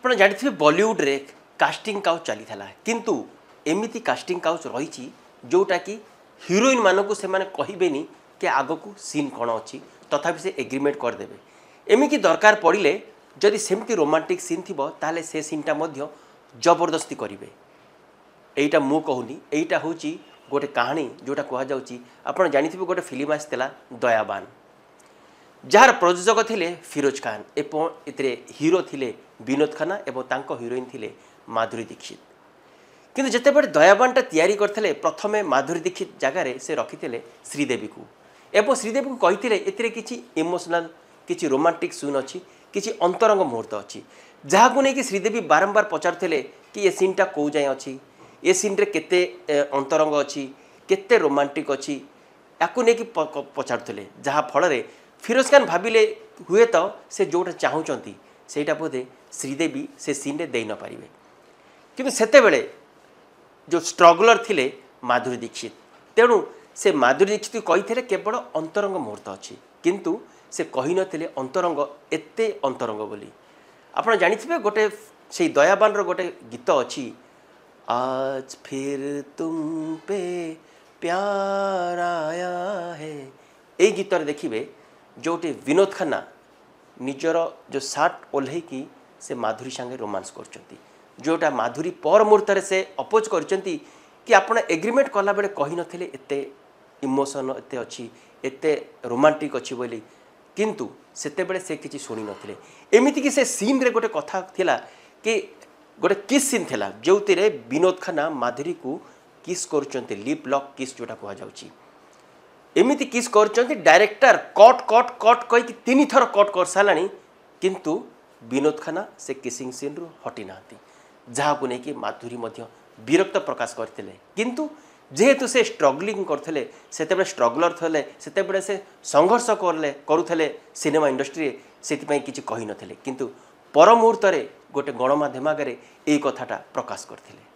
ଆପଣ ଜାଣିଥିବେ ବଲିଉଡରେ କାଷ୍ଟିଂ କାଉଚ ଚାଲିଥିଲା କିନ୍ତୁ एमती कास्टिंग काउच रही जोटा कि हिरोइन मानक से कहबेनि कि आग को सीन कौन अच्छी तथापि से एग्रीमेंट करदे एमती दरकार पड़े जदि सेमती रोमांटिक सीन थी ताले से सीनटा मध्य जबरदस्ती करेंगे यहीटा मु कहूनी यहीटा हूँ गोटे कहानी जोटा कहुच्छी आपड़ जानी गोटे फिल्म आसाला दयाबान जार प्रयोजक थे फिरोज खान एवं ए हीरो थे विनोद खन्ना एवं हिरोइन थे माधुरी दीक्षित किंतु जितेबाला दयाबानटा तैयारी करते प्रथमे माधुरी दीक्षित जगार से रखी श्रीदेवी को एवं श्रीदेवी को कही ए किसी इमोशनल किसी रोमांटिक सीन अच्छी किसी अंतरंग मुहूर्त अच्छी जहाँ को लेकिन श्रीदेवी बारंबार पचारुले कि ये सीनटा कौ जाए अच्छी ये सीन्रे केते अंतरंग अच्छी केते रोमांटिक अच्छी या पचारुले जहाँ फल फिरोज खान भाविले हुए तो से जोटा चाहूँगी से बोधे श्रीदेवी से सीन दे न पारे कि सेतेबेले जो स्ट्रगलर थिले माधुरी दीक्षित तेणु से माधुरी दीक्षित कही केवल अंतरंग मुहूर्त अच्छी किंतु से कही नथिले अंतरंग एते अंतरंग बोली आपड़ जानिथिबे गोटे से दयाबान गोटे गीत अच्छी आज फिर तुम पे प्यार आया है ये गीत देखिए जोटे विनोद खन्ना निजर जो सार्ट ओल्लैकी से माधुरी सांगे रोमांस करचंती जोटा माधुरी पर मुहूर्त से अपोज करचंती कि आपण एग्रीमेंट कला बेले कही नथिले एते इमोशन एते अच्छी एते रोमांटिक अच्छी बोली किंतु सेतेबेले से किसी शुणी नथिले एमिति कि से सीन रे गोटे कथा थिला कि गोटे किस सीन थिला जो विनोद खन्ना माधुरी को किस करचंती लिप लॉक किस जोटा कहा जाउची एमिति किस करचंती डायरेक्टर कट कट कट कही तीन थर कट कर साराणी किंतु विनोद खन्ना से किसिंग सीन रु हटी नाती जहाँ को लेकिन माधुरी मध्य विरक्त प्रकाश करते किंतु जेहेतु से स्ट्रगलिंग करते से स्ट्रगलर थे से से संघर्ष करुले सिनेमा इंडस्ट्री से किसी कही नथिले किंतु पर मुहूर्त गोटे गणमाध्यम आगे यही कथाटा प्रकाश करते।